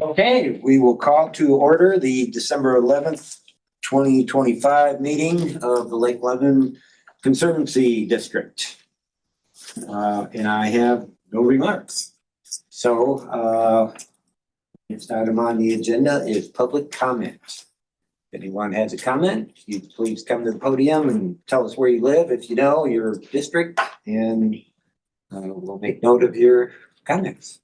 Okay, we will call to order the December 11th, 2025 meeting of the Lake Lebanon Conservancy District. And I have no remarks. So next item on the agenda is public comment. If anyone has a comment, you please come to the podium and tell us where you live, if you know your district, and we'll make note of your comments.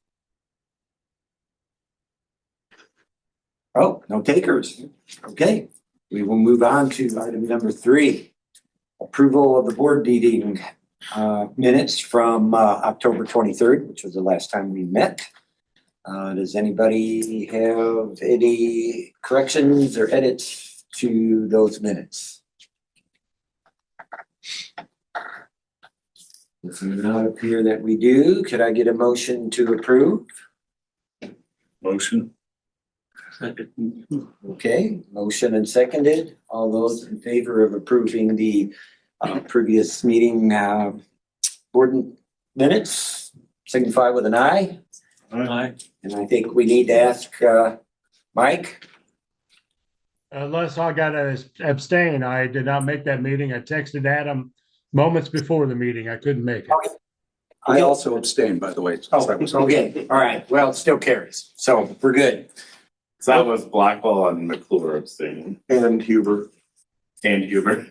Oh, no takers. Okay, we will move on to item number 3. Approval of the board meeting minutes from October 23rd, which was the last time we met. Does anybody have any corrections or edits to those minutes? It does not appear that we do. Could I get a motion to approve? Motion. Okay, motion and seconded. All those in favor of approving the previous meeting board minutes signify with an aye. Aye. And I think we need to ask Mike. Unless I got to abstain, I did not make that meeting. I texted Adam moments before the meeting. I couldn't make it. Okay. I also abstained, by the way. Oh, okay. All right. Well, it still carries. So we're good. So that was Blackwell and McClure abstaining. And Huber. And Huber.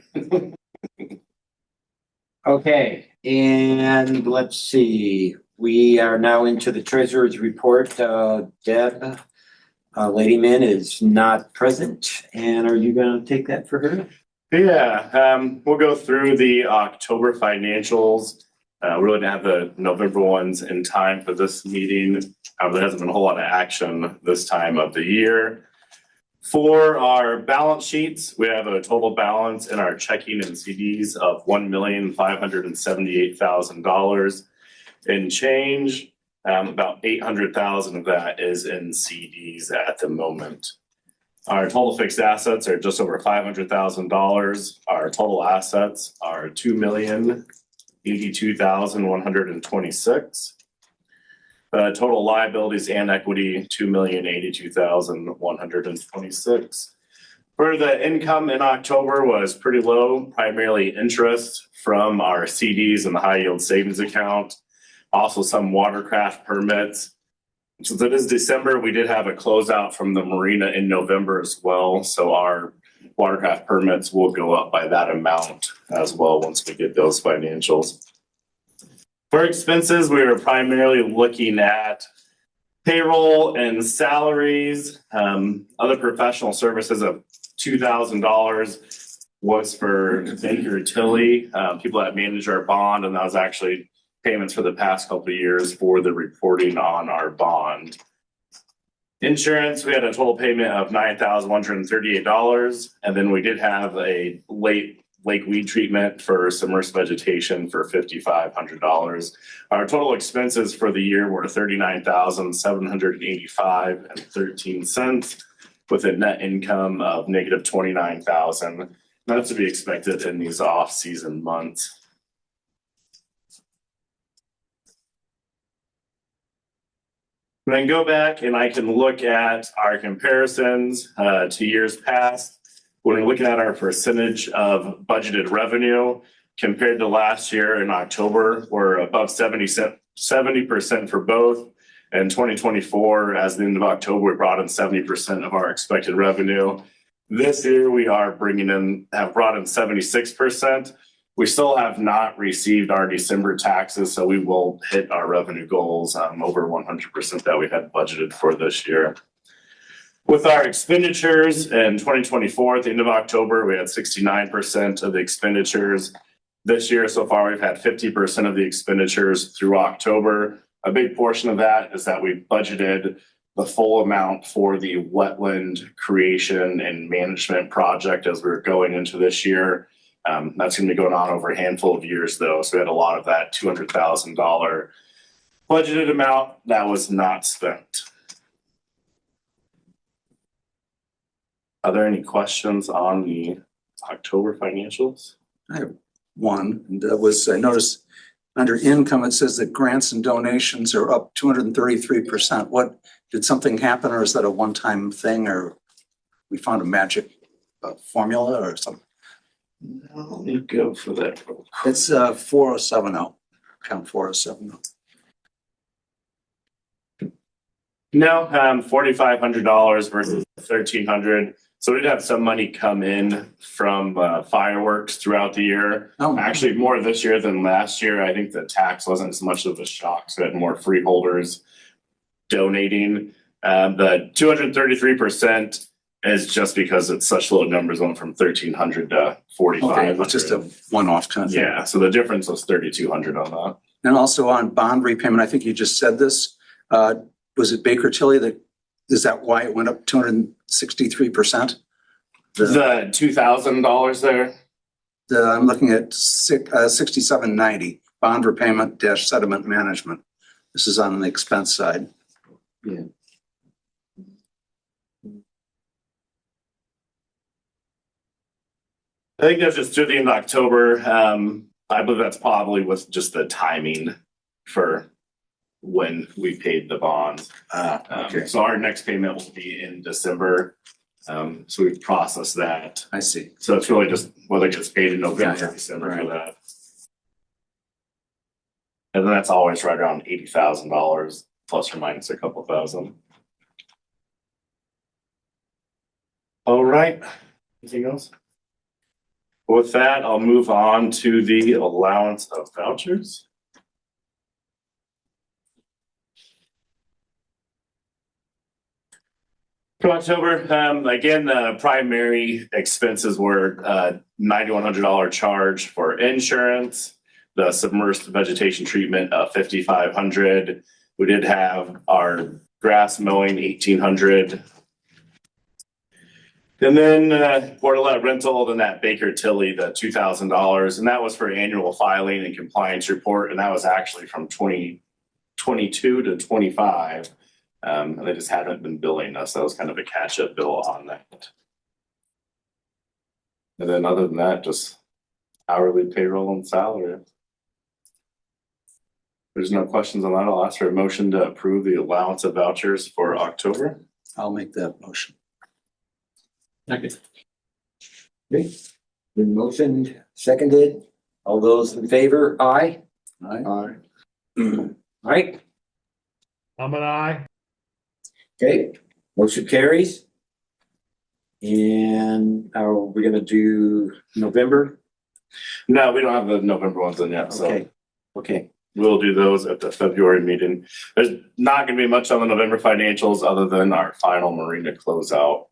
Okay. And let's see. We are now into the treasurer's report. Deb Ladyman is not present. And are you going to take that for her? Yeah, we'll go through the October financials. We really didn't have the November ones in time for this meeting. There hasn't been a whole lot of action this time of the year. For our balance sheets, we have a total balance in our checking and CDs of $1,578,000 in change. About $800,000 of that is in CDs at the moment. Our total fixed assets are just over $500,000. Our total assets are $2,082,126. Total liabilities and equity, $2,082,126. For the income in October was pretty low, primarily interest from our CDs and the high yield savings account. Also some watercraft permits. Since it is December, we did have a closeout from the marina in November as well. So our watercraft permits will go up by that amount as well once we get those financials. For expenses, we were primarily looking at payroll and salaries. Other professional services of $2,000 was for Baker Tilly, people that manage our bond, and that was actually payments for the past couple of years for the reporting on our bond. Insurance, we had a total payment of $9,138, and then we did have a late lake weed treatment for submerged vegetation for $5,500. Our total expenses for the year were $39,785.13, with a net income of negative $29,000. That's to be expected in these off-season months. Then go back and I can look at our comparisons to years past. When we're looking at our percentage of budgeted revenue compared to last year in October, we're above 70% for both. In 2024, as the end of October, we brought in 70% of our expected revenue. This year, we are have brought in 76%. We still have not received our December taxes, so we will hit our revenue goals over 100% that we had budgeted for this year. With our expenditures in 2024, at the end of October, we had 69% of the expenditures. This year so far, we've had 50% of the expenditures through October. A big portion of that is that we budgeted the full amount for the wetland creation and management project as we're going into this year. That's going to be going on over a handful of years, though. So we had a lot of that $200,000 budgeted amount that was not spent. Are there any questions on the October financials? I have one, and that was, I noticed under income, it says that grants and donations are up 233%. What did something happen, or is that a one-time thing, or we found a magic formula or something? Let me go for that. It's 4070, account 4070. No, $4,500 versus $1,300. So we did have some money come in from fireworks throughout the year. Oh. Actually, more this year than last year. I think the tax wasn't as much of a shock, so we had more freeholders donating. The 233% is just because it's such low numbers, going from 1,300 to 4,500. It's just a one-off kind of thing. Yeah, so the difference was 3,200 on that. And also on bond repayment, I think you just said this. Was it Baker Tilly is that why it went up 263%? The $2,000 there. I'm looking at 6790 bond repayment dash sediment management. This is on the expense side. Yeah. I think that's just through the end of October. I believe that's probably with just the timing for when we paid the bond. Okay. So our next payment will be in December. So we've processed that. I see. So it's really just whether it gets paid in November Yeah, or December right. for that. And then that's always right around $80,000 plus or minus a couple thousand. All right. Anything else? With that, I'll move on to the allowance of vouchers. For October, again, the primary expenses were $9,100 charge for insurance, the submerged vegetation treatment of $5,500. We did have our grass mowing $1,800. And then Portalette rental, then that Baker Tilly, the $2,000, and that was for annual filing and compliance report, and that was actually from 2022 to 25. And they just haven't been billing us. That was kind of a catch-up bill on that. And then other than that, just hourly payroll and salary. There's no questions on that. I'll ask for a motion to approve the allowance of vouchers for October. I'll make that motion. Okay. Been motioned, seconded. All those in favor, aye. Aye. Aye. All right, I'm an aye. okay, motion carries. And are we gonna do November? No, we don't have the November ones in yet, so Okay, okay, we'll do those at the February meeting. There's not gonna be much on the November financials other than our final marina closeout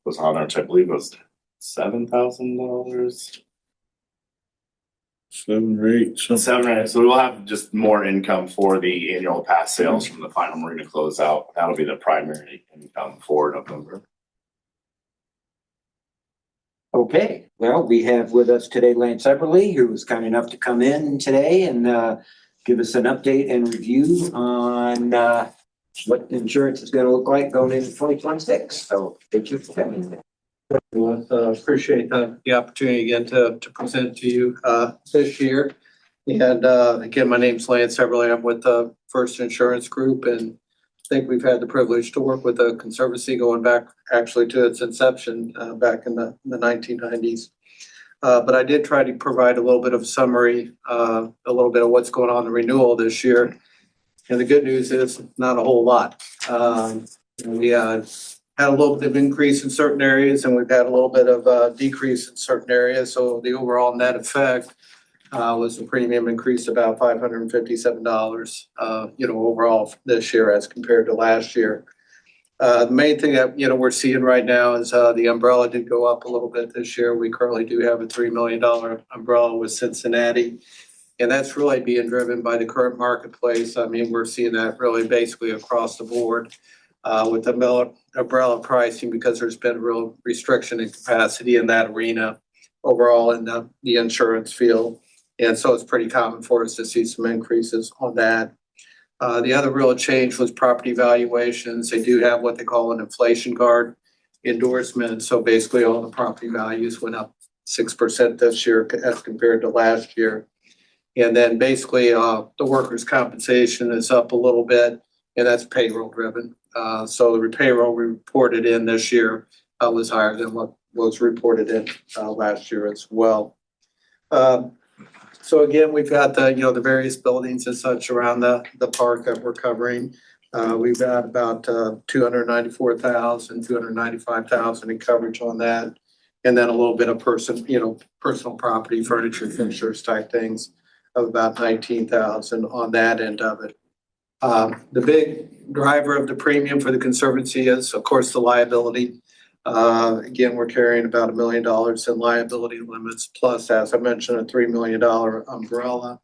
was on there, which I believe was $7,000. 7 or 8, something. 7 or 8. So we'll have just more income for the annual pass sales from the final marina closeout. That'll be the primary income for November. okay. Well, we have with us today Lance Eberly, who was kind enough to come in today and give us an update and review on what insurance is gonna look like going into 2026. So thank you for coming. Appreciate the opportunity again to present to you this year. And again, my name's Lance Everly. I'm with the First Insurance Group, and I think we've had the privilege to work with the Conservancy going back actually to its inception back in the 1990s. But I did try to provide a little bit of a summary, a little bit of what's going on in the renewal this year. And the good news is not a whole lot. We had a little bit of increase in certain areas, and we've had a little bit of decrease in certain areas. So the overall net effect was a premium increase about $557, overall this year as compared to last year. The main thing that, we're seeing right now is the umbrella did go up a little bit this year. We currently do have a $3 million umbrella with Cincinnati. And that's really being driven by the current marketplace. I mean, we're seeing that really basically across the board with the umbrella pricing, because there's been a real restriction in capacity in that arena overall in the insurance field. And so it's pretty common for us to see some increases on that. The other real change was property valuations. They do have what they call an inflation guard endorsement. So basically all the property values went up 6% this year as compared to last year. And then basically the workers' compensation is up a little bit, and that's payroll driven. So the payroll we reported in this year was higher than what was reported in last year as well. So again, we've got the various buildings and such around the park that we're covering. We've got about 294,000, 295,000 in coverage on that. And then a little bit of personal property, furniture, fixtures type things of about 19,000 on that end of it. The big driver of the premium for the Conservancy is, of course, the liability. Again, we're carrying about $1 million in liability limits, plus, as I mentioned, a $3 million umbrella.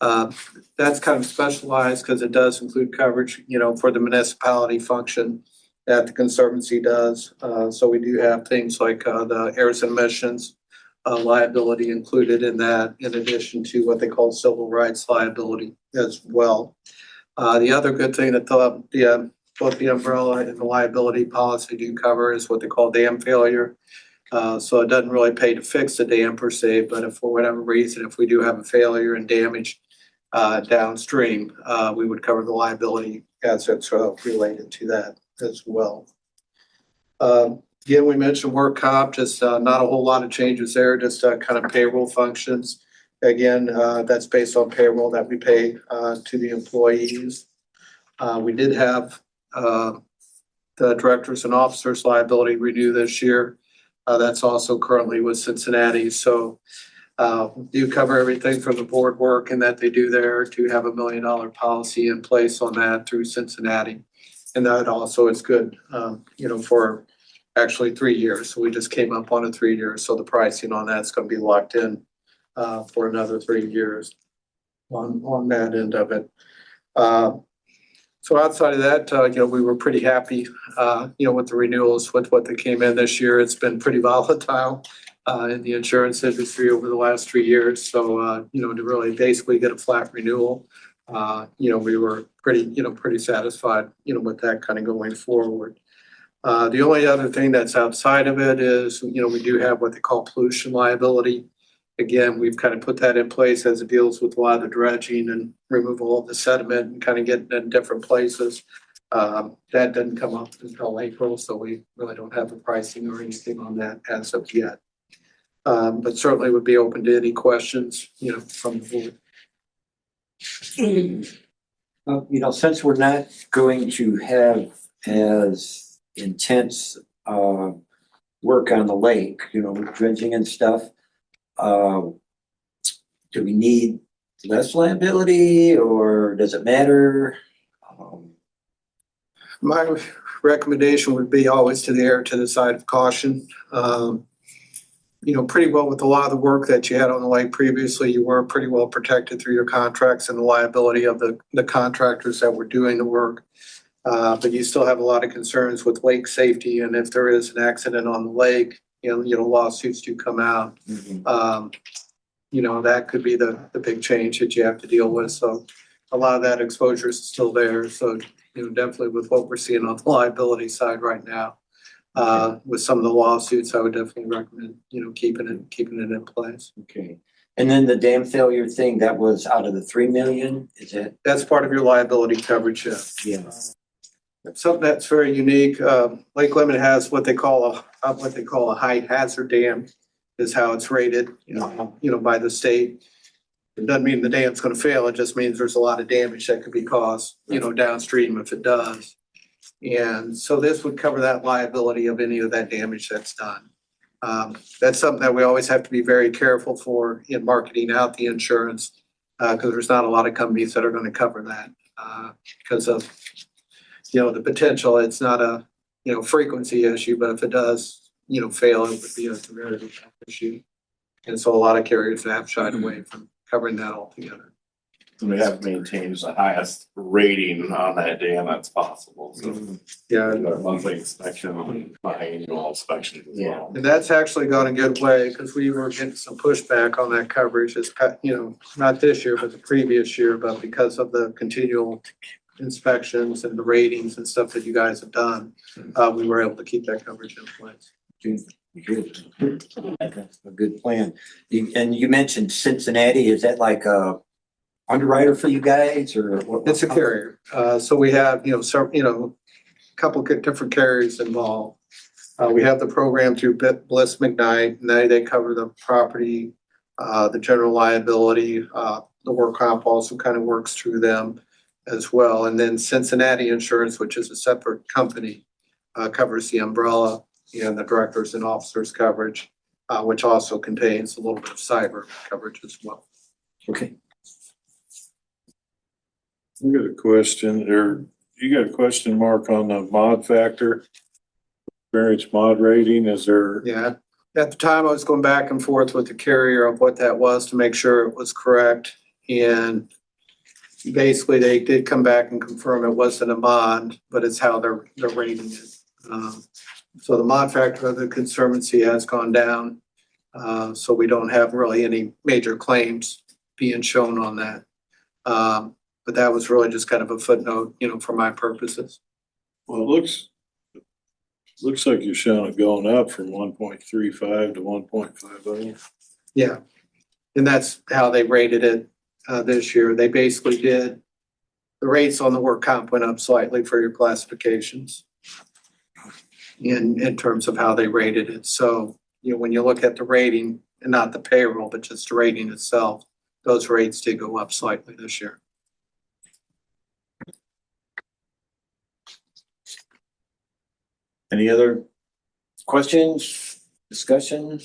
That's kind of specialized because it does include coverage, for the municipality function that the Conservancy does. So we do have things like the airs and emissions liability included in that, in addition to what they call civil rights liability as well. The other good thing that both the umbrella and the liability policy do cover is what they call dam failure. So it doesn't really pay to fix the dam per se, but if for whatever reason, if we do have a failure and damage downstream, we would cover the liability as it's related to that as well. Again, we mentioned work comp, just not a whole lot of changes there, just kind of payroll functions. Again, that's based on payroll that we pay to the employees. We did have the directors and officers liability renew this year. That's also currently with Cincinnati. So do cover everything from the board work and that they do there to have $1 million policy in place on that through Cincinnati. And that also is good, for actually 3 years. So we just came up on a 3 years. So the pricing on that's going to be locked in for another 3 years on that end of it. So outside of that, we were pretty happy, with the renewals, with what they came in this year. It's been pretty volatile in the insurance industry over the last 3 years. So, to really basically get a flat renewal, we were pretty satisfied, with that kind of going forward. The only other thing that's outside of it is, we do have what they call pollution liability. Again, we've kind of put that in place as it deals with a lot of the dredging and removal of the sediment and kind of getting it in different places. That didn't come up until April, so we really don't have the pricing or anything on that as of yet. But certainly would be open to any questions, from the board. Since we're not going to have as intense work on the lake, with dredging and stuff, do we need less liability or does it matter? My recommendation would be always to err to the side of caution. Pretty well with a lot of the work that you had on the lake previously, you were pretty well protected through your contracts and the liability of the contractors that were doing the work. But you still have a lot of concerns with lake safety. And if there is an accident on the lake, lawsuits do come out. Mm-hmm. That could be the big change that you have to deal with. So a lot of that exposure is still there. So, definitely with what we're seeing on the liability side right now, with some of the lawsuits, I would definitely recommend, keeping it in place. Okay. And then the dam failure thing, that was out of the 3 million, is it? That's part of your liability coverage. Yeah. Something that's very unique. Lake Lemon has what they call a high hazard dam, is how it's rated, by the state. It doesn't mean the dam's going to fail. It just means there's a lot of damage that could be caused, downstream if it does. And so this would cover that liability of any of that damage that's done. That's something that we always have to be very careful for in marketing out the insurance, because there's not a lot of companies that are going to cover that because of, the potential. It's not a, frequency issue, but if it does, fail, it would be a severity issue. And so a lot of carriers have shied away from covering that altogether. We have maintained the highest rating on that dam that's possible. So Yeah. our monthly inspection, biannual inspection as well. And that's actually gone a good way because we were getting some pushback on that coverage, not this year, but the previous year, but because of the continual inspections and the ratings and stuff that you guys have done, we were able to keep that coverage in place. Good. That's a good plan. And you mentioned Cincinnati. Is that like a underwriter for you guys or what? It's a carrier. So we have, couple of different carriers involved. We have the program through Bliss McKnight, and they cover the property, the general liability, the work comp also kind of works through them as well. And then Cincinnati Insurance, which is a separate company, covers the umbrella and the directors and officers coverage, which also contains a little bit of cyber coverage as well. Okay. I got a question, or you got a question mark on the mod factor? Variance mod rating, is there? Yeah, at the time I was going back and forth with the carrier of what that was to make sure it was correct. And basically they did come back and confirm it wasn't a mod, but it's how they're rating it. So the mod factor of the conservancy has gone down. So we don't have really any major claims being shown on that. But that was really just kind of a footnote, for my purposes. Well, it looks like you're showing it going up from 1.35 to 1.50. Yeah. And that's how they rated it this year. They basically did, the rates on the work comp went up slightly for your classifications in terms of how they rated it. So, when you look at the rating, and not the payroll, but just the rating itself, those rates did go up slightly this year. Any other questions, discussion?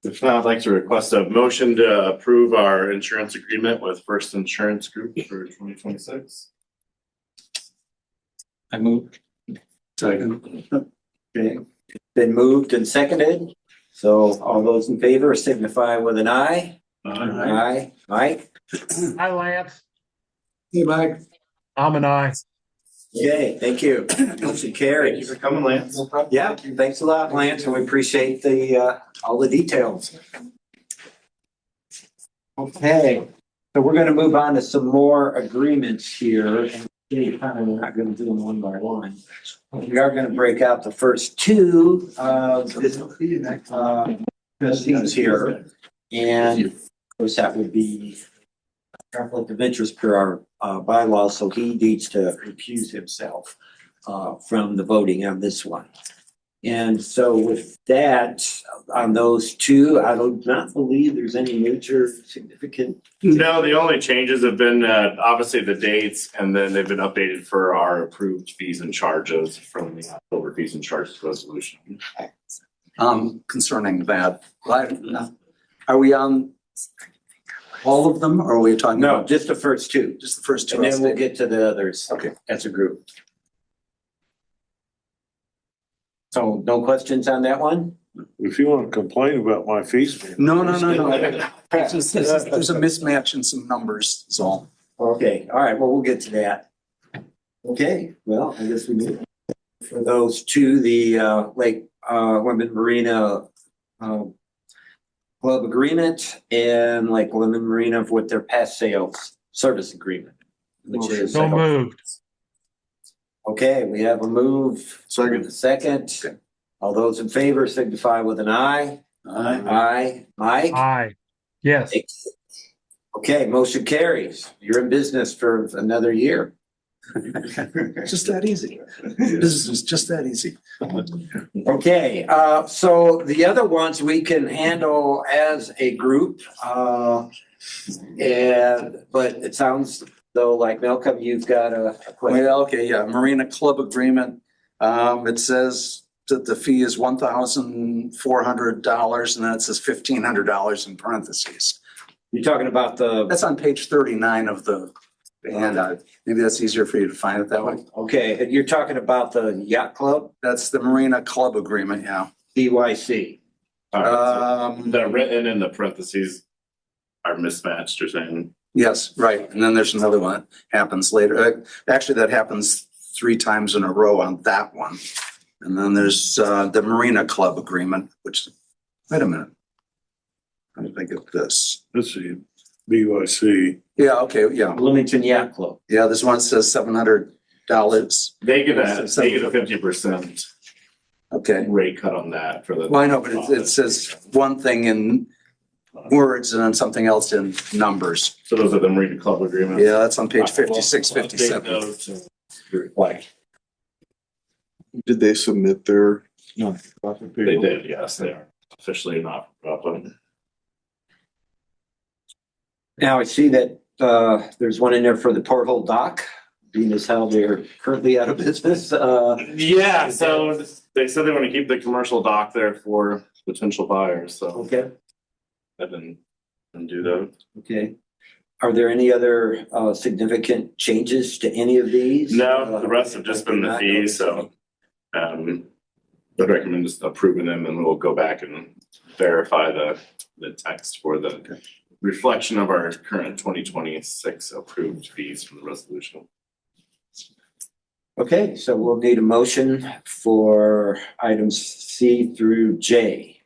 If not, I'd like to request a motion to approve our insurance agreement with First Insurance Group for 2026. I move. Second. Okay, been moved and seconded. So all those in favor signify with an aye. Aye. Mike? Hi, Lance. Hey, Mike. I'm an I. Okay, thank you. Motion Thank you carries. for coming, Lance. Yeah, thanks a lot, Lance, and we appreciate all the details. Okay, so we're gonna move on to some more agreements here. And we're not gonna do them one by one. We are gonna break out the first two, trustees here. And of course, that would be conflict of interest per our bylaws, so he needs to recuse himself from the voting on this one. And so with that, on those two, I do not believe there's any major significant. No, the only changes have been obviously the dates, and then they've been updated for our approved fees and charges from the October fees and charges resolution. Concerning that, are we on all of them, or are we talking No, about just the first two, just the first two? and then we'll get to the others. Okay. As a group. So no questions on that one? If you want to complain about my fees. No. It's just, there's a mismatch in some numbers, is all. Okay, all right, well, we'll get to that. Okay, well, I guess we need for those two, the Lake Lemon Marina Club agreement and Lake Lemon Marina with their past sales service agreement, which is. So moved. Okay, we have a move. Second. Second. Okay. All those in favor signify with an aye. Aye. Mike? Aye. Yes. Okay, motion carries. You're in business for another year. Just that easy. This is just that easy. Okay, so the other ones we can handle as a group. But it sounds though like Malcolm, you've got a question. Well, okay, yeah, Marina Club agreement. It says that the fee is $1,400 and then it says $1,500 in parentheses. You're talking about That's on page 39 of the handout. Maybe that's easier for you to find it that way. okay, you're talking about the yacht club, That's the Marina Club agreement, yeah. BYC. All right, so Um, the written in the parentheses are mismatched, you're saying? yes, right. And then there's another one that happens later. Actually, that happens 3 times in a row on that one. And then there's the Marina Club agreement, which, wait a minute. How did I get this? Let's see, BYC. Yeah, okay, yeah. Bloomington Yacht Club. Yeah, this one says $700. They get a 50% Okay. rate cut on that for the. Well, I know, but it says one thing in words and then something else in numbers. So those are the Marina Club agreements. Yeah, that's on page We'll 56, update 57. those to reflect. Did they submit their? No. They did, yes, they are officially not. Now I see that there's one in there for the porthole dock, being as how they're currently out of business. Yeah, so they said they want to keep the commercial dock there for potential buyers, so Okay, I didn't do that. okay. Are there any other significant changes to any of these? No, the rest have just been the fees, so I'd recommend just approving them, and we'll go back and verify the text for the reflection of our current 2026 approved fees from the resolution. Okay, so we'll need a motion for items C through J.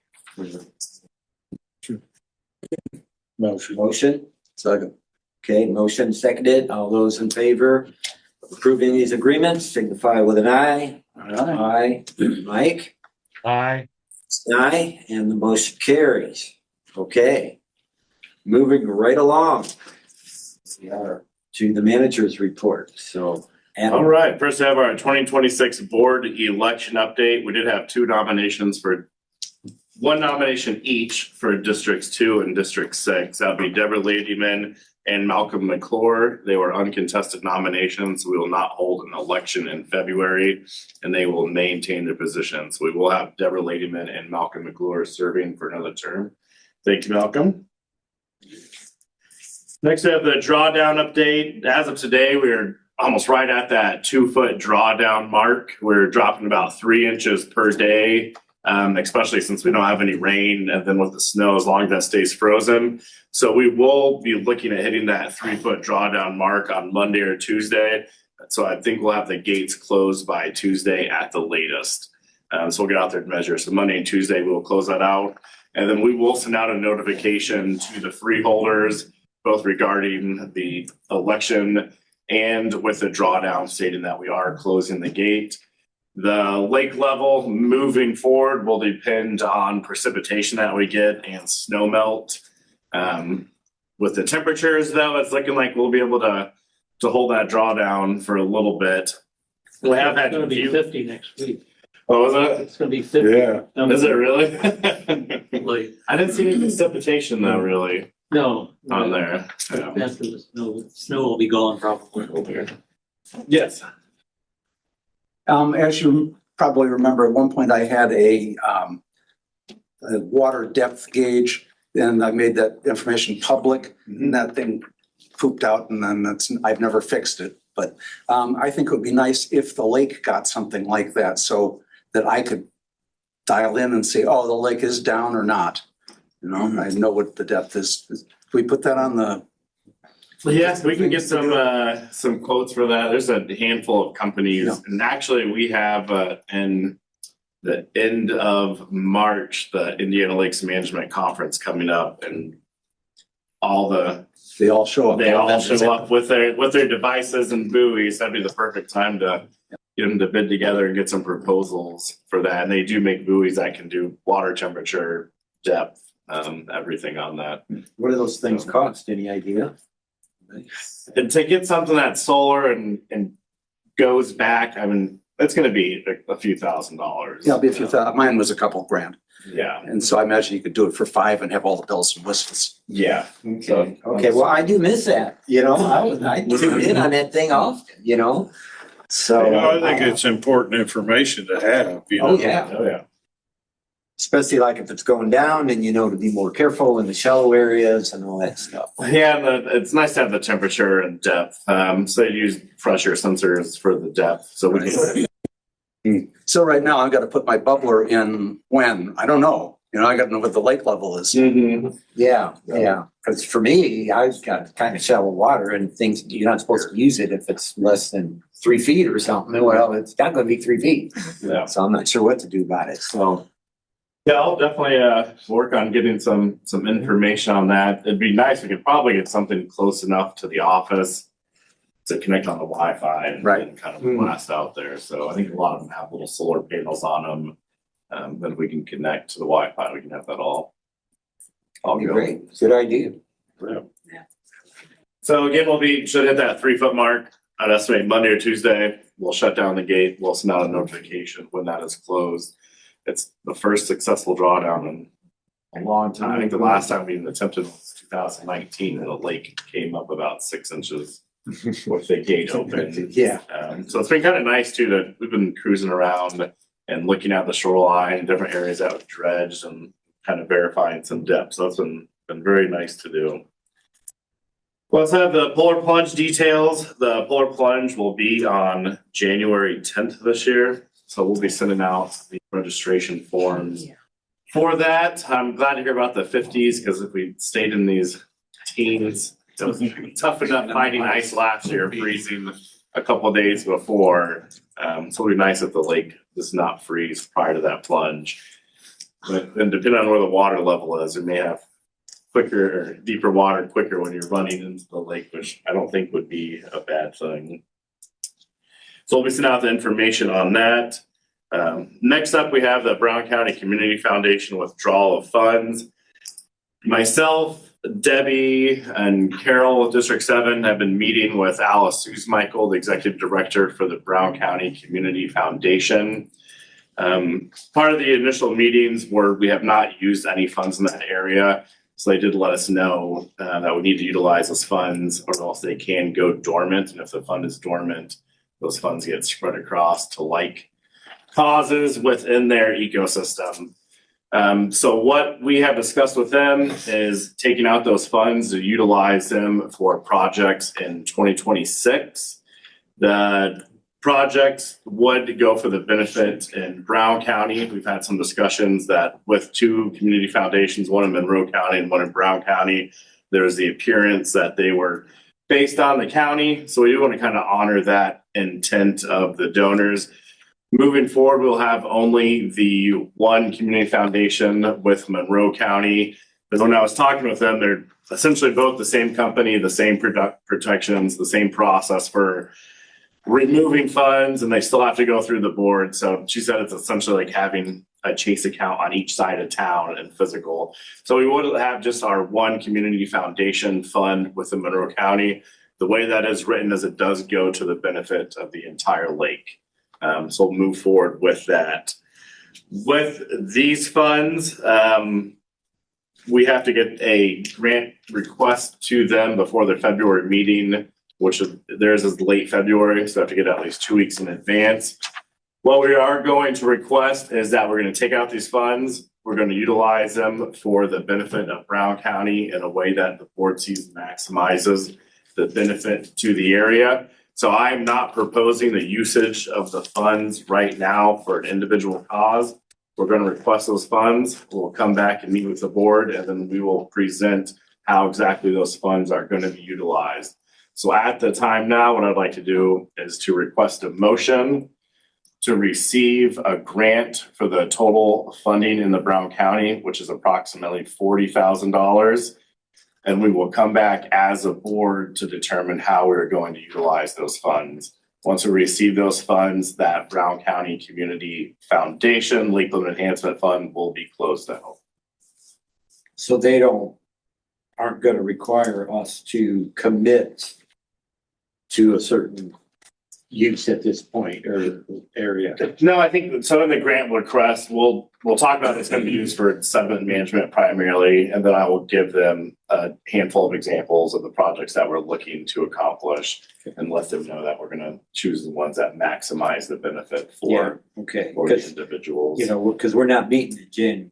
Motion. Motion, Second. okay, motion seconded. All those in favor of approving these agreements signify with an aye. Aye. Mike? Aye. Aye, and the motion carries. Okay. Moving right along. We are to the manager's report, so. Adam. All right, first I have our 2026 board election update. We did have one nomination each for Districts 2 and District 6. That'd be Deborah Ladyman and Malcolm McClure. They were uncontested nominations. We will not hold an election in February, and they will maintain their positions. We will have Deborah Ladyman and Malcolm McClure serving for another term. Thank you, Malcolm. Next, we have the drawdown update. As of today, we're almost right at that 2-foot drawdown mark. We're dropping about 3 inches per day, especially since we don't have any rain, and then with the snow, as long as that stays frozen. So we will be looking at hitting that 3-foot drawdown mark on Monday or Tuesday. So I think we'll have the gates closed by Tuesday at the latest. So we'll get out there to measure. So Monday and Tuesday, we'll close that out. And then we will send out a notification to the freeholders, both regarding the election and with the drawdown stating that we are closing the gate. The lake level moving forward will depend on precipitation that we get and snow melt. With the temperatures though, it's looking like we'll be able to hold that drawdown for a little bit. We have had It's gonna be 50 next week. What was it? It's gonna be 50. Yeah. Is it really? Like, I didn't see any precipitation though, really, no. on there. After the snow will be gone probably. Yes. As you probably remember, at one point I had a water depth gauge, and I made that information public, and that thing pooped out, and then I've never fixed it. But I think it would be nice if the lake got something like that, so that I could dial in and say, oh, the lake is down or not. You know, I know what the depth is. Can we put that on the? Yes, we can get some quotes for that. There's a handful of companies, Yeah. and actually we have in the end of March, the Indiana Lakes Management Conference coming up, and They all show up. they all show up with their devices and buoys. That'd be the perfect time to get them to bid together and get some proposals for that. And they do make buoys that can do water temperature, depth, everything on that. What do those things cost? Any idea? And to get something that's solar and goes back, I mean, it's gonna be a few $1,000s. Yeah, it'll be a few thousand. Mine was a couple grand. Yeah, And so I imagine you could do it for $5 and have all the bells and whistles. yeah. Okay, okay, well, I do miss that, I tune in on that thing often, so. I think it's important information to have, Oh, yeah. Oh, yeah. Especially like if it's going down and to be more careful in the shallow areas and all that stuff. Yeah, and it's nice to have the temperature and depth. So they use pressure sensors for the depth. So we can, So right now I've got to put my bubbler in when? I don't know. I got to know what the lake level is. Yeah, because for me, I've got kind of shallow water and things, you're not supposed to use it if it's less than 3 feet or something. Well, it's not gonna be 3 feet, yeah. so I'm not sure what to do about it, so. Yeah, I'll definitely work on getting some information on that. It'd be nice. We could probably get something close enough to the office to connect on the Wi-Fi and kind of blast out there. So I think a lot of them have little solar panels on them. Then if we can connect to the Wi-Fi, we can have that all That'd be go. great, good idea. So again, should hit that 3-foot mark I'd estimate Monday or Tuesday, we'll shut down the gate, we'll send out a notification when that is closed. It's the first successful drawdown in a long time. I think the last time we even attempted was 2019, and the lake came up about 6 inches with the gate open. Yeah. So it's been kind of nice too, that we've been cruising around and looking at the shoreline, different areas that were dredged and kind of verifying some depth. So it's been very nice to do. Let's have the polar plunge details. The polar plunge will be on January 10th this year. So we'll be sending out the registration forms for that. I'm glad to hear about the 50s, because if we stayed in these teens, it was tough enough finding ice last year, freezing a couple of days before. So it'll be nice if the lake does not freeze prior to that plunge. But then depending on where the water level is, it may have quicker or deeper water quicker when you're running into the lake, which I don't think would be a bad thing. So we'll be sending out the information on that. Next up, we have the Brown County Community Foundation withdrawal of funds. Myself, Debbie, and Carol with District 7 have been meeting with Alice Michael, the Executive Director for the Brown County Community Foundation. Part of the initial meetings were we have not used any funds in that area. So they did let us know that we need to utilize those funds, or else they can go dormant. And if the fund is dormant, those funds get spread across to like causes within their ecosystem. So what we have discussed with them is taking out those funds to utilize them for projects in 2026. The projects would go for the benefit in Brown County. We've had some discussions that with two community foundations, one in Monroe County and one in Brown County, there's the appearance that they were based on the county. So we do want to kind of honor that intent of the donors. Moving forward, we'll have only the one community foundation with Monroe County. But when I was talking with them, they're essentially both the same company, the same protections, the same process for removing funds, and they still have to go through the board. So she said it's essentially like having a Chase account on each side of town and physical. So we would have just our one community foundation fund within Monroe County. The way that is written is it does go to the benefit of the entire lake. So we'll move forward with that. With these funds, we have to get a grant request to them before their February meeting, which theirs is late February, so I have to get at least 2 weeks in advance. What we are going to request is that we're going to take out these funds. We're going to utilize them for the benefit of Brown County in a way that the board sees maximizes the benefit to the area. So I'm not proposing the usage of the funds right now for an individual cause. We're going to request those funds. We'll come back and meet with the board, and then we will present how exactly those funds are going to be utilized. So at the time now, what I'd like to do is to request a motion to receive a grant for the total funding in the Brown County, which is approximately $40,000. And we will come back as a board to determine how we're going to utilize those funds. Once we receive those funds, that Brown County Community Foundation Lake Limit Enhancement Fund will be closed out. So they aren't going to require us to commit to a certain use at this point or area. No, I think so. In the grant request, we'll talk about it's going to be used for sediment management primarily, and then I will give them a handful of examples of the projects that we're looking to accomplish, and let them know that we're going to choose the ones that maximize the benefit for Okay. the individuals. You know, because we're not meeting in January.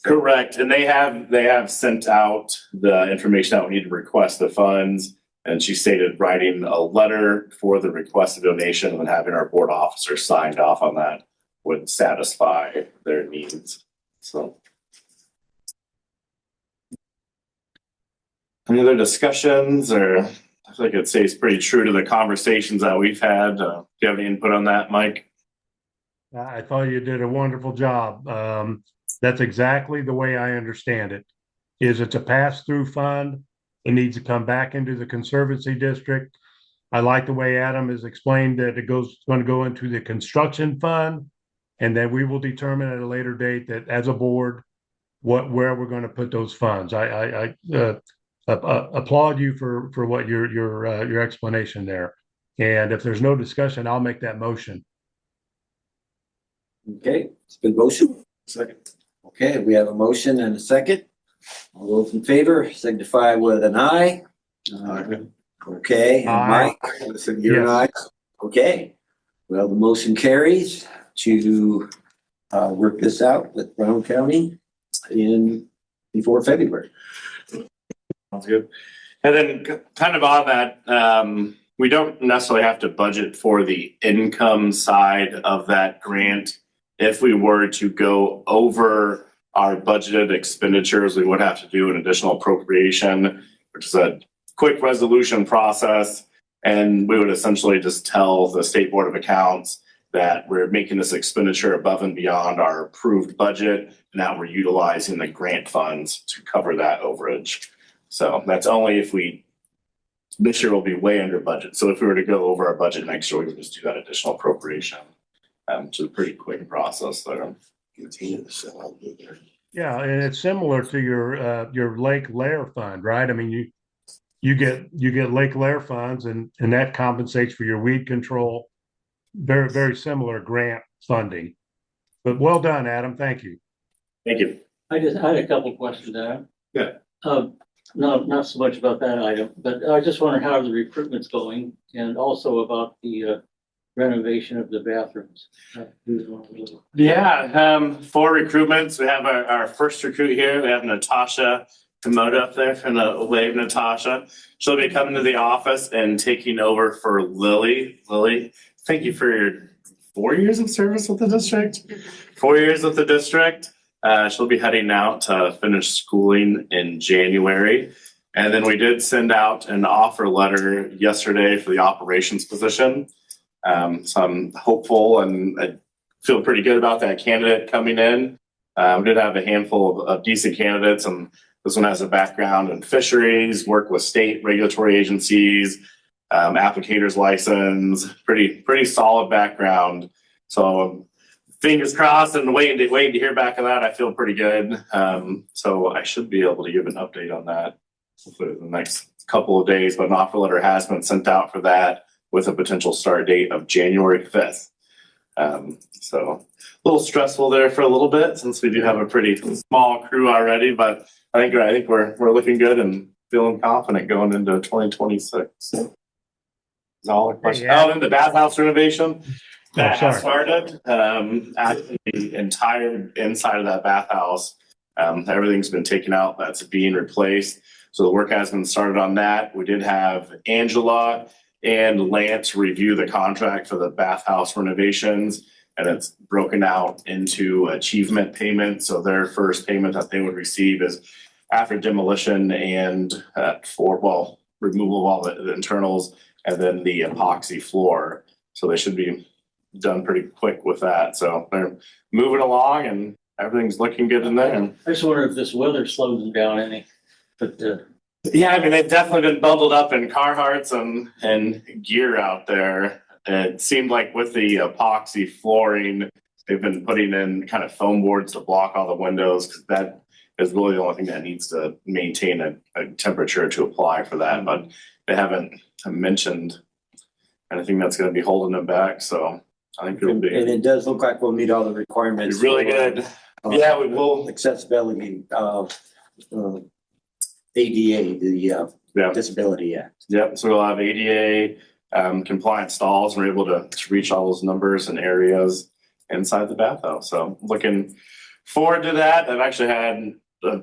Correct, and they have sent out the information that we need to request the funds. And she stated writing a letter for the requested donation and having our board officer signed off on that would satisfy their needs. So. Any other discussions, or I feel like it stays pretty true to the conversations that we've had. Do you have any input on that, Mike? I thought you did a wonderful job. That's exactly the way I understand it. It's a pass-through fund. It needs to come back into the Conservancy District. I like the way Adam has explained that it's going to go into the construction fund, and then we will determine at a later date that as a board, where we're going to put those funds. I applaud you for what your explanation there. And if there's no discussion, I'll make that motion. Okay, it's been motion. Second. Okay, we have a motion and a second. All those in favor signify with an aye. Okay, and Aye. Mike, you're an aye. Okay, well, the motion carries to work this out with Brown County before February. Sounds good. And then kind of on that, we don't necessarily have to budget for the income side of that grant. If we were to go over our budgeted expenditures, we would have to do an additional appropriation, which is a quick resolution process. And we would essentially just tell the State Board of Accounts that we're making this expenditure above and beyond our approved budget. And now we're utilizing the grant funds to cover that overage. So that's only if this year will be way under budget. So if we were to go over our budget next year, we would just do that additional appropriation. It's a pretty quick process there. Yeah, and it's similar to your Lake Lair fund, right? I mean, you get Lake Lair funds and that compensates for your weed control. Very, very similar grant funding. But well done, Adam. Thank you. Thank you. I had a couple questions there. Yeah. Not so much about that item, but I just wonder how the recruitment's going and also about the renovation of the bathrooms. Yeah, for recruitments, we have our first recruit here. We have Natasha Komodo up there. From the wave, Natasha. She'll be coming to the office and taking over for Lily. Lily, thank you for your 4 years of service with the district. 4 years with the district. She'll be heading out to finish schooling in January. And then we did send out an offer letter yesterday for the operations position. So I'm hopeful and I feel pretty good about that candidate coming in. We did have a handful of decent candidates, and this one has a background in fisheries, work with state regulatory agencies, applicator's license, pretty solid background. So fingers crossed and waiting to hear back on that. I feel pretty good. So I should be able to give an update on that hopefully in the next couple of days, but an offer letter has been sent out for that with a potential start date of January 5th. So a little stressful there for a little bit since we do have a pretty small crew already, but I think we're looking good and feeling confident going into 2026. Is all the questions. Yeah. Oh, and the bathhouse renovation that sorry. has started. Actually, the entire inside of that bathhouse, everything's been taken out. That's being replaced. So the work has been started on that. We did have Angela and Lance review the contract for the bathhouse renovations, and it's broken out into achievement payments. So their first payment that they would receive is after demolition and removal of all the internals and then the epoxy floor. So they should be done pretty quick with that. So they're moving along and everything's looking good in there. I just wonder if this weather slows them down any, but Yeah, I mean, they've definitely been bundled up in Carhartts and gear out there. It seemed like with the epoxy flooring, they've been putting in kind of foam boards to block all the windows because that is really the only thing that needs to maintain a temperature to apply for that. But they haven't mentioned anything that's going to be holding them back. So I think it'll be And it does look like we'll meet all the requirements. really good. Yeah, we will. Accessibility of ADA, the Disability Act. Yep. So we'll have ADA compliant stalls. We're able to reach all those numbers and areas inside the bathhouse. So looking forward to that. I've actually had,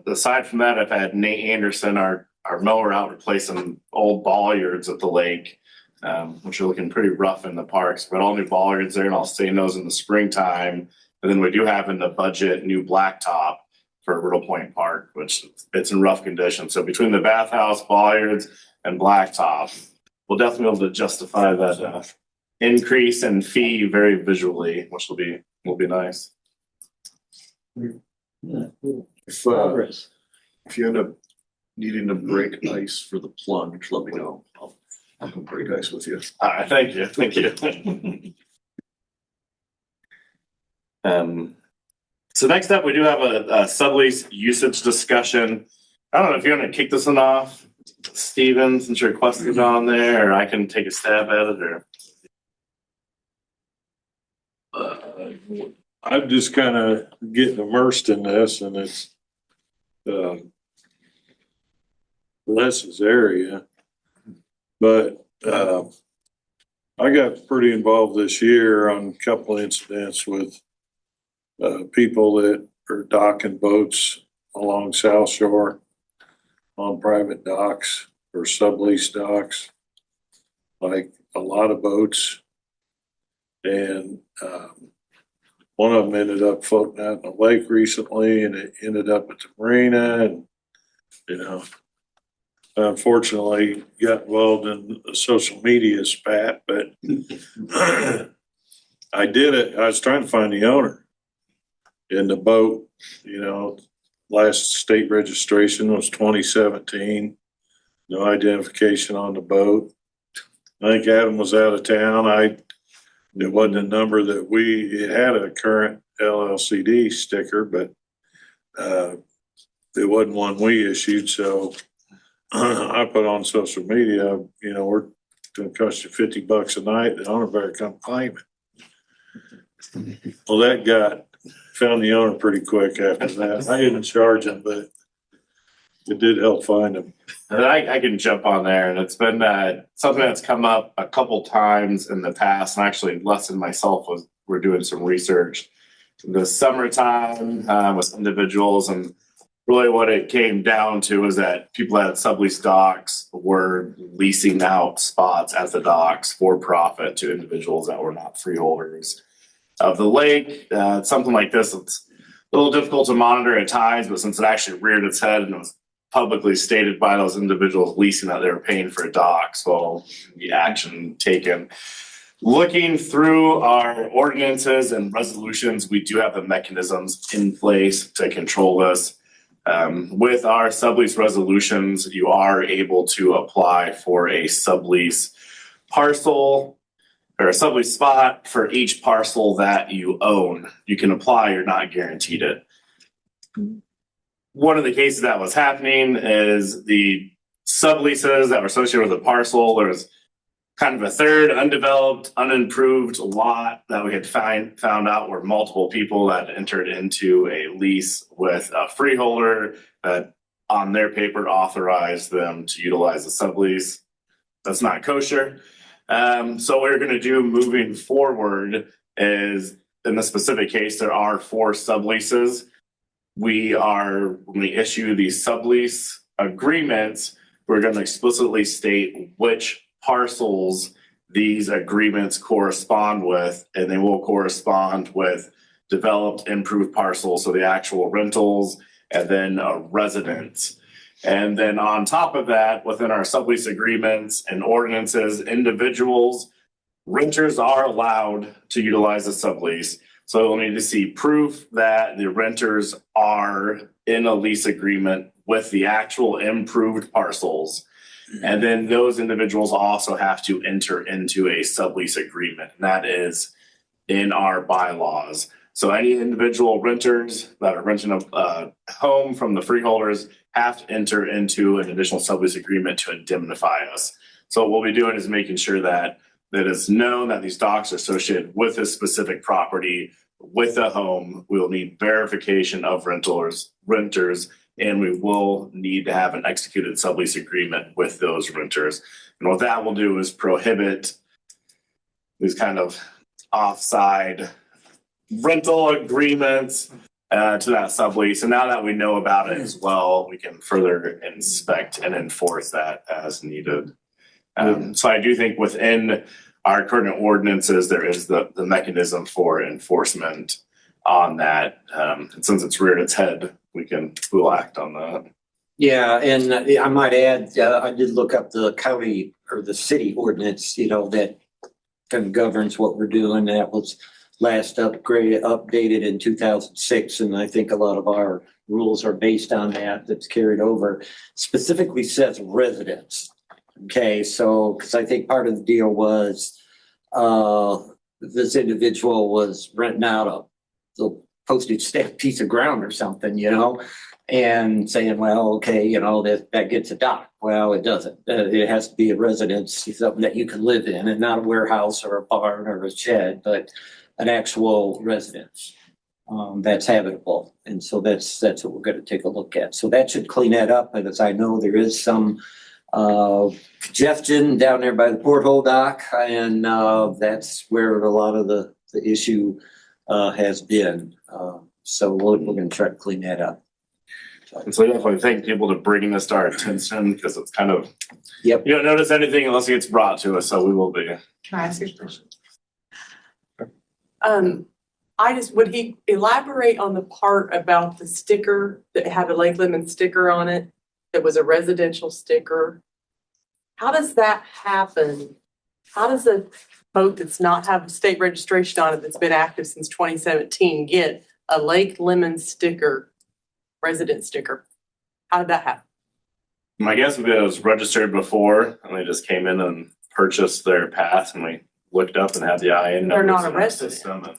aside from that, I've had Nate Anderson, our mower, out replacing old bollards at the lake, which are looking pretty rough in the parks. But all new bollards there, and I'll stain those in the springtime. And then we do have in the budget new blacktop for Riddle Point Park, which it's in rough condition. So between the bathhouse, bollards, and blacktop, we'll definitely be able to justify that increase in fee very visually, which will be nice. progress. If you end up needing to break ice for the plunge, let me know. I'll come break ice with you. All right, thank you. Thank you. So next up, we do have a sublease usage discussion. I don't know if you want to kick this one off, Steven, since your question's on there, or I can take a stab at it, or. I'm just kind of getting immersed in this, and it's Les's area. But I got pretty involved this year on a couple of incidents with people that are docking boats along South Shore on private docks or sublease docks, like a lot of boats. And one of them ended up floating out in the lake recently, and it ended up at the marina. And, you know, unfortunately got involved in a social media spat, but I did it. I was trying to find the owner in the boat. You know, last state registration was 2017. No identification on the boat. I think Adam was out of town. It wasn't a number that it had a current LLCD sticker, but it wasn't one we issued. So I put on social media, you know, we're going to cost you $50 a night. The owner better come claim it. Well, found the owner pretty quick after that. I didn't charge him, but it did help find him. And I can jump on there, and it's been something that's come up a couple times in the past. And actually, Les and myself we're doing some research in the summertime with individuals, and really what it came down to is that people at sublease docks were leasing out spots at the docks for profit to individuals that were not freeholders of the lake. Something like this, it's a little difficult to monitor at times, but since it actually reared its head and it was publicly stated by those individuals leasing that they were paying for a dock, so the action taken. Looking through our ordinances and resolutions, we do have the mechanisms in place to control this. With our sublease resolutions, you are able to apply for a sublease parcel or a sublease spot for each parcel that you own. You can apply, you're not guaranteed it. One of the cases that was happening is the subleases that were associated with the parcel. There was kind of a third undeveloped, unimproved lot that we had found out were multiple people that entered into a lease with a freeholder that on their paper authorized them to utilize the sublease. That's not kosher. So what we're going to do moving forward is, in the specific case, there are 4 subleases. When we issue these sublease agreements, we're going to explicitly state which parcels these agreements correspond with, and they will correspond with developed, improved parcels, so the actual rentals, and then a residence. And then on top of that, within our sublease agreements and ordinances, renters are allowed to utilize a sublease. So we'll need to see proof that the renters are in a lease agreement with the actual improved parcels. And then those individuals also have to enter into a sublease agreement, and that is in our bylaws. So any individual renters that are renting a home from the freeholders have to enter into an additional sublease agreement to indemnify us. So what we'll be doing is making sure that it is known that these docks are associated with a specific property, with a home. We will need verification of renters, and we will need to have an executed sublease agreement with those renters. And what that will do is prohibit these kind of offside rental agreements to that sublease. And now that we know about it as well, we can further inspect and enforce that as needed. So I do think within our current ordinances, there is the mechanism for enforcement on that. And since it's reared its head, we'll act on that. Yeah, and I might add, I did look up the county or the city ordinance, that kind of governs what we're doing. That was last updated in 2006, and I think a lot of our rules are based on that's carried over. Specifically says residents. Okay, so because I think part of the deal was this individual was renting out a little postage stamp piece of ground or something, and saying, well, okay, you know, that gets a dock. Well, it doesn't. It has to be a residence, something that you can live in, and not a warehouse or a barn or a shed, but an actual residence that's habitable. And so that's what we're going to take a look at. So that should clean that up. And as I know, there is some congestion down there by the porthole dock, and that's where a lot of the issue has been. So we're going to try to clean that up. And so definitely thank people to bringing this to our attention, because it's kind of, Yep. you don't notice anything unless it gets brought to us, so we will be. Can I ask you a question? Would he elaborate on the part about the sticker that had a Lake Lemon sticker on it? That was a residential sticker. How does that happen? How does a boat that's not have a state registration on it, that's been active since 2017, get a Lake Lemon sticker, resident sticker? How did that happen? My guess would be it was registered before, and they just came in and purchased their pass, and we looked up and had the IN They're numbers not a in our resident. system. And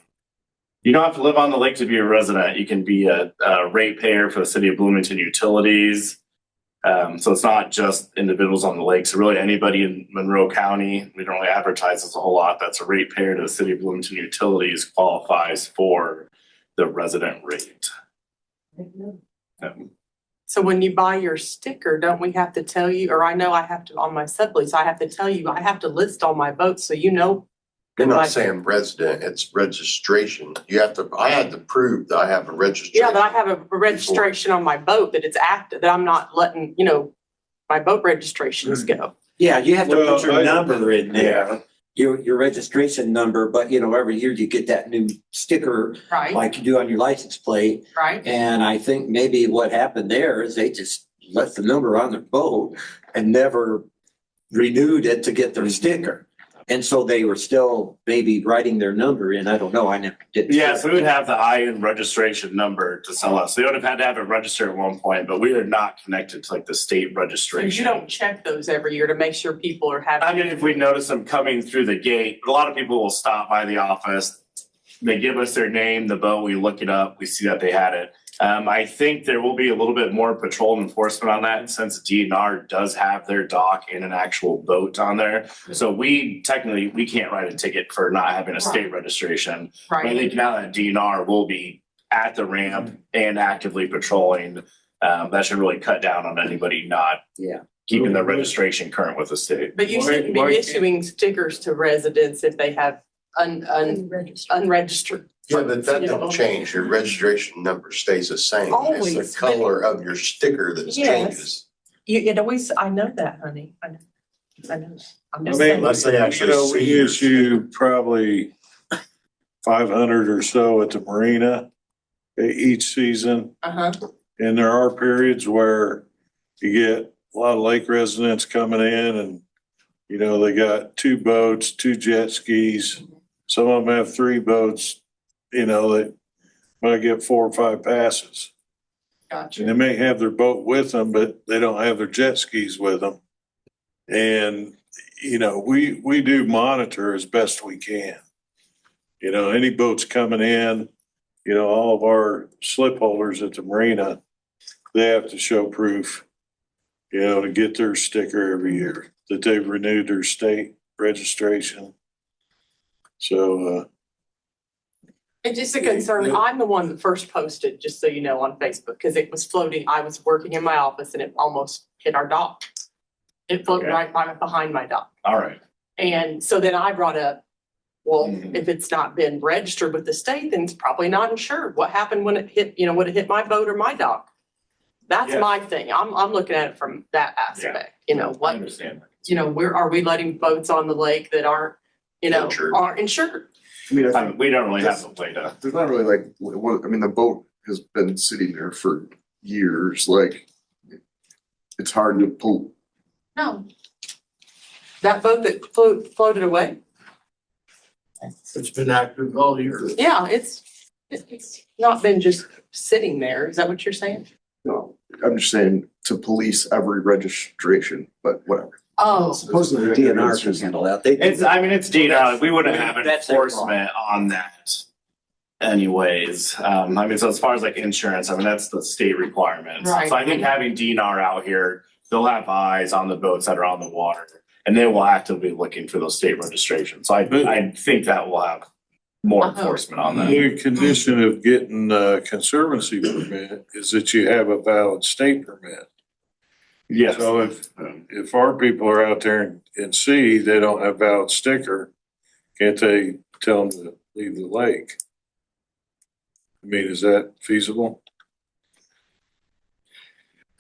you don't have to live on the lake to be a resident. You can be a ratepayer for the city of Bloomington utilities. So it's not just individuals on the lake. So really anybody in Monroe County, we don't really advertise this a whole lot, that's a ratepayer to the city of Bloomington utilities qualifies for the resident rate. So when you buy your sticker, don't we have to tell you, or I know I have to on my sublease, I have to tell you, I have to list all my boats so you know. You're not Like- saying resident, it's registration. I had to prove that I have a registration. Yeah, that I have a registration on my boat, that it's active, that I'm not letting, my boat registrations go. Yeah, you have to put Well, your number in there, Yeah. your registration number, but every year you get that new sticker Right, like you do on your license plate. right. And I think maybe what happened there is they just left the number on their boat and never renewed it to get their sticker. And so they were still maybe writing their number in. I don't know. I never did. Yeah, so we would have the IN registration number to sell us. They would have had to have it registered at one point, but we are not connected to like the state So registration. you don't check those every year to make sure people are happy. I mean, if we notice them coming through the gate, a lot of people will stop by the office. They give us their name, the boat, we look it up, we see that they had it. I think there will be a little bit more patrol and enforcement on that since DNR does have their dock and an actual boat on there. So we can't write a ticket for not having a state registration. I Right, think now that DNR will be at the ramp and actively patrolling, that should really cut down on anybody not Yeah. keeping their registration current with the state. but you shouldn't be issuing stickers to residents if they have unregistered. Yeah, but that didn't change. Your registration number stays the same. It's Always, the color of your sticker that Yes. changes. It always, I know that, honey. I know. I'm just I saying. mean, Unless they actually we see your issue probably 500 or so at the marina each season. Uh-huh, And there are periods where you get a lot of lake residents coming in and, they got 2 boats, 2 jet skis. Some of them have 3 boats, they might get 4 or 5 passes. gotcha. And they may have their boat with them, but they don't have their jet skis with them. And, we do monitor as best we can. Any boats coming in, all of our slip holders at the marina, they have to show proof, to get their sticker every year, that they've renewed their state registration. So, It's just a concern. I'm the one that first posted, just so you know, on Facebook, because it was floating. I was working in my office and it almost hit our dock. It floated Okay. right behind my dock. All right. And so then I brought up, well, Mhm. if it's not been registered with the state, then it's probably not insured. What happened when it hit, would it hit my boat or my dock? That's Yeah. my thing. I'm looking at it from that aspect, I what, understand. where are we letting boats on the lake that aren't, Insured. aren't insured? I mean, I think We don't really have a way to. there's not really the boat has been sitting there for years, it's hard to pull. No. That boat that floated away? It's been active all year. Yeah, it's not been just sitting there. Is that what you're saying? No, I'm just saying to police every registration, but whatever. Oh, Supposedly the DNR can handle that. They do It's that. DNR. We wouldn't have That's their enforcement on that. anyways. I mean, so as far as like insurance, I mean, that's the state requirements. Right. So I think having DNR out here, they'll have eyes on the boats that are on the water and they will actively looking for those state registrations. So I think that will have more enforcement on that. The condition of getting a conservancy permit is that you have a valid state permit. Yes. So if our people are out there and see they don't have valid sticker, can't they tell them to leave the lake? I mean, is that feasible?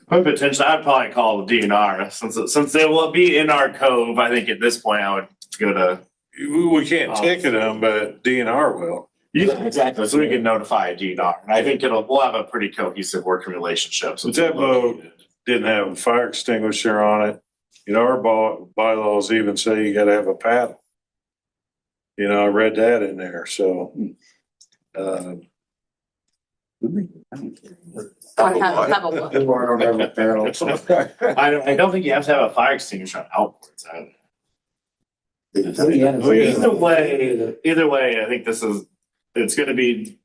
Potentially, I'd probably call the DNR since they will be in our cove. I think at this point, I would go to. We can't ticket them, but DNR will. Yeah, exactly. So we can notify DNR, and I think we'll have a pretty cohesive working relationship. So But that boat didn't have a fire extinguisher on it. You know, our bylaws even say you gotta have a paddle. You know, I read that in there, so. I have a look. I don't think you have to have a fire extinguisher on outboards. Either way, I think it's going to be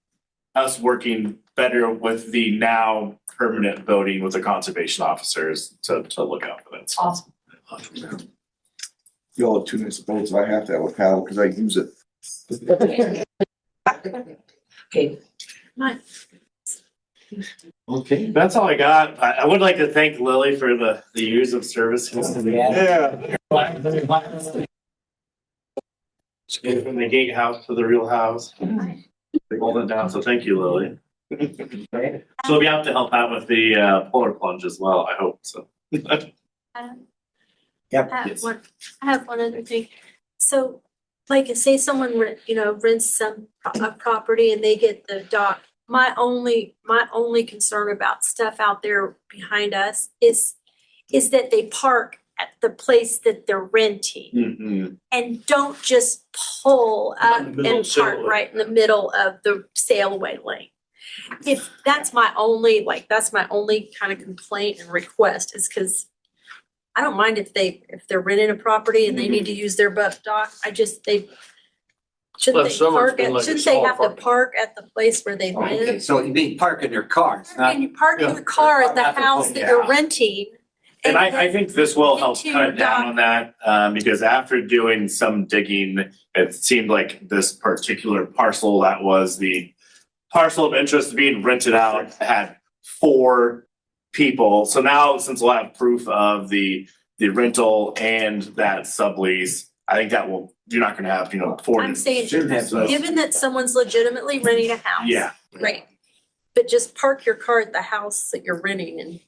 us working better with the now permanent boating with the conservation officers to look out for that. Awesome. Y'all have two nice boats, I have to have a paddle because I use it. Okay. Okay, that's all I got. I would like to thank Lily for the years of service. Yeah. From the gatehouse to the real house. Hold it down. So thank you, Lily. She'll be out to help out with the polar plunge as well. I hope so. Yep. I have one other thing. So, like, say someone rents a property and they get the dock. My only concern about stuff out there behind us is that they park at the place that they're renting Mm-hmm. and don't just pull up In the middle and of park sailaway. right in the middle of the sailaway lane. If that's my only kind of complaint and request is because I don't mind if they're renting a property and they need to use their boat dock. Shouldn't they have to park at the place where they Okay, live? so you mean parking your cars, not Can you park your car at the house that you're renting? And I think this will help into cut your down on that, because after doing some digging, it seemed like this particular parcel that was the parcel of interest being rented out had 4 people. So now, since we'll have proof of the rental and that sublease, I think you're not gonna have, 4. I'm saying, shouldn't have those. given that someone's legitimately renting a house. Yeah. Great. But just park your car at the house that you're renting and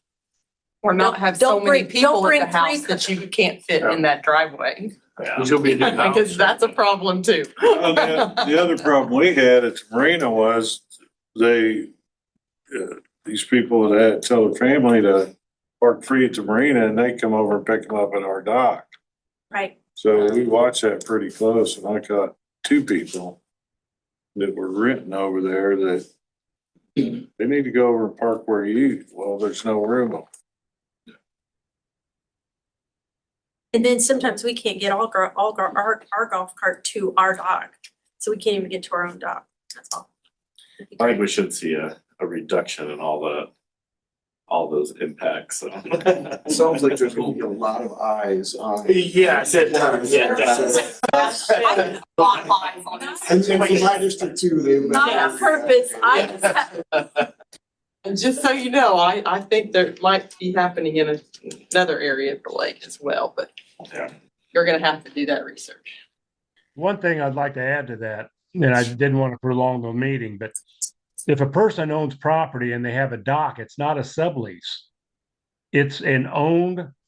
Or not have so Don't many bring- people don't at the bring house three- that you can't fit in that driveway. Yeah. She'll be new house. Because that's a problem too. Well, the other problem we had at the marina was these people that had tell their family to park free at the marina and they come over and pick them up at our dock. right. So we watched that pretty close and I caught 2 people that were renting over there that they need to go over and park where there's no room. And then sometimes we can't get our golf cart to our dock. So we can't even get to our own dock. That's all. I think we should see a reduction in all those impacts. So. It sounds like there's gonna be a lot of eyes on. Yes, it does. Yeah, it does. And from my district too, they've been. Not on purpose. And just so you know, I think there might be happening in another area of the lake as well, but Yeah. you're gonna have to do that research. One thing I'd like to add to that, and I didn't want to prolong the meeting, but if a person owns property and they have a dock, it's not a sublease. It's an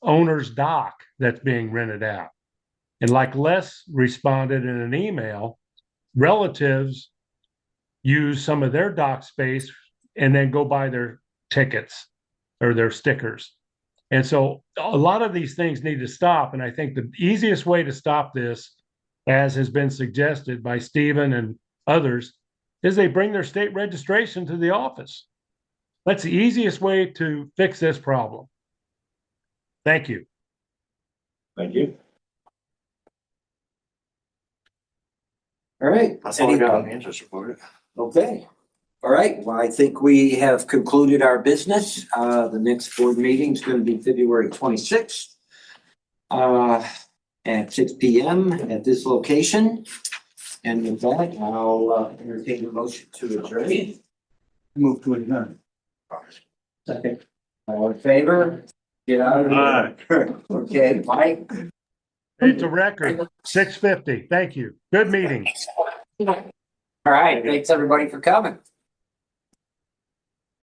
owner's dock that's being rented out. And like Les responded in an email, relatives use some of their dock space and then go buy their tickets or their stickers. And so a lot of these things need to stop. And I think the easiest way to stop this, as has been suggested by Stephen and others, is they bring their state registration to the office. That's the easiest way to fix this problem. Thank you. Thank you. All right. That's all I got on the interest report. Okay. All right. Well, I think we have concluded our business. The next board meeting is going to be February 26th at 6 p.m. at this location. And with that, I'll entertain a motion to adjourn. Move to adjourn. Second. All in favor? Get out of here. Okay, Mike. It's a record, 6:50. Thank you. Good meeting. All right. Thanks everybody for coming.